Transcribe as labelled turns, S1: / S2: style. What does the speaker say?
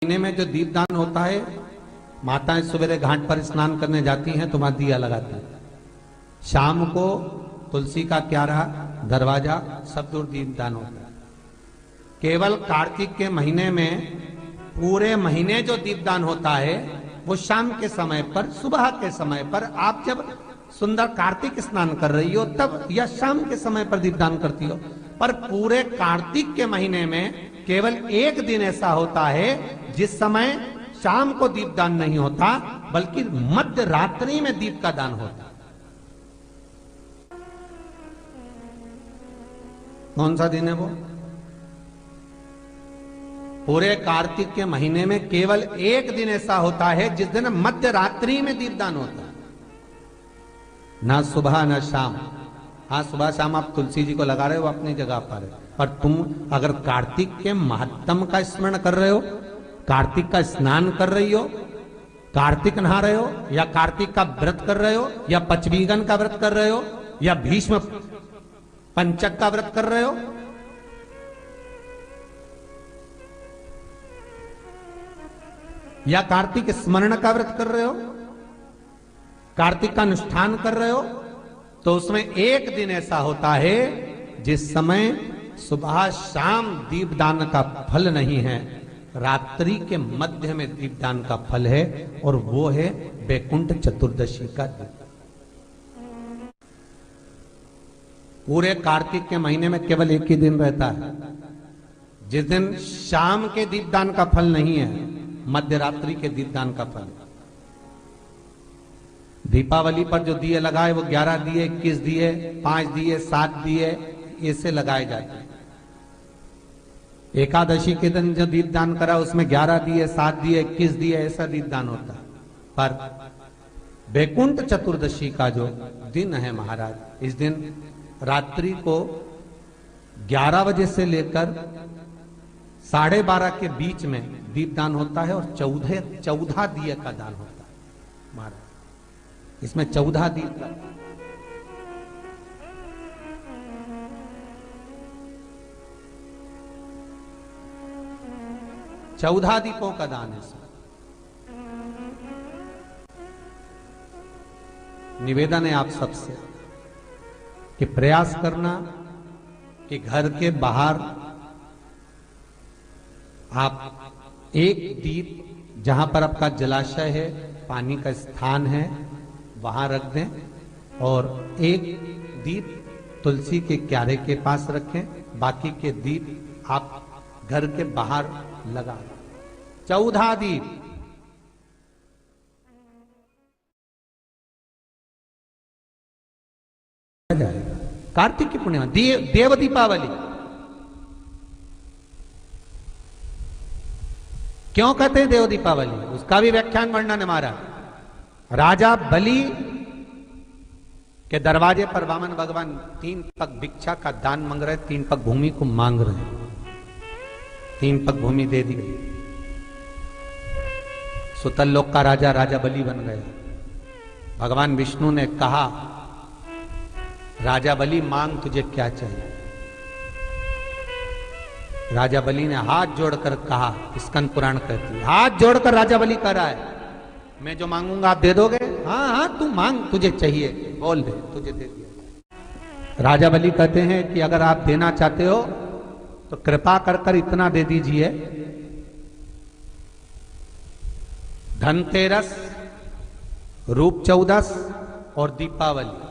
S1: महीने में जो दीपदान होता है, माताएं सवेरे घाट पर स्नान करने जाती हैं तो वहां दिया लगाती हैं। शाम को तुलसी का क्यारा, दरवाजा सब दूर दीपदान होता है। केवल कार्तिक के महीने में पूरे महीने जो दीपदान होता है वो शाम के समय पर, सुबह के समय पर, आप जब सुंदर कार्तिक स्नान कर रही हो तब, या शाम के समय पर दीपदान करती हो। पर पूरे कार्तिक के महीने में केवल एक दिन ऐसा होता है जिस समय शाम को दीपदान नहीं होता, बल्कि मध्य रात्रि में दीप का दान होता। कौन सा दिन है वो? पूरे कार्तिक के महीने में केवल एक दिन ऐसा होता है जिस दिन मध्य रात्रि में दीपदान होता है, ना सुबह ना शाम। हाँ, सुबह शाम आप तुलसी जी को लगा रहे हो अपनी जगह पर, पर तुम अगर कार्तिक के महत्तम का स्मरण कर रहे हो, कार्तिक का स्नान कर रही हो, कार्तिक नहा रहे हो, या कार्तिक का व्रत कर रहे हो, या पचवीगन का व्रत कर रहे हो, या भीष्म पंचक का व्रत कर रहे हो, या कार्तिक स्मरण का व्रत कर रहे हो, कार्तिक का अनुष्ठान कर रहे हो, तो उसमें एक दिन ऐसा होता है जिस समय सुबह शाम दीपदान का फल नहीं है, रात्रि के मध्य में दीपदान का फल है, और वो है वैकुंठ चतुर्दशी का दिन। पूरे कार्तिक के महीने में केवल एक ही दिन रहता है जिस दिन शाम के दीपदान का फल नहीं है, मध्य रात्रि के दीपदान का फल। दीपावली पर जो दिए लगाए वो 11 दिए, 21 दिए, 5 दिए, 7 दिए, ऐसे लगाए जाते हैं। एकादशी के दिन जो दीपदान करा उसमें 11 दिए, 7 दिए, 21 दिए, ऐसा दीपदान होता है। पर वैकुंठ चतुर्दशी का जो दिन है महाराज, इस दिन रात्रि को 11 बजे से लेकर 12:30 के बीच में दीपदान होता है, और 14 दिए का दान होता है महाराज। इसमें 14 दीप लगते हैं। 14 दीपों का दान है। निवेदन है आप सबसे कि प्रयास करना कि घर के बाहर आप एक दीप, जहां पर आपका जलाशय है, पानी का स्थान है, वहां रख दें, और एक दीप तुलसी के क्यारे के पास रखें, बाकी के दीप आप घर के बाहर लगा दें। 14 दीप। कार्तिक की पूर्णिमा, देव दीपावली। क्यों कहते हैं देव दीपावली? उसका भी व्याख्यान वर्णन हमारा। राजा बलि के दरवाजे पर वामन भगवान 3 पग भिक्षा का दान मांग रहे, 3 पग भूमि को मांग रहे हैं। 3 पग भूमि दे दी गई। सुतल लोक का राजा राजा बलि बन गया। भगवान विष्णु ने कहा, राजा बलि मांग तुझे क्या चाहिए? राजा बलि ने हाथ जोड़कर कहा, स्कंद पुराण कहती है, हाथ जोड़कर राजा बलि कह रहा है, मैं जो मांगूंगा आप दे दोगे? हाँ हाँ तू मांग, तुझे चाहिए, बोल दे, तुझे दे दिया। राजा बलि कहते हैं कि अगर आप देना चाहते हो तो कृपा कर कर इतना दे दीजिए, धनतेरस, रूप चौदस और दीपावली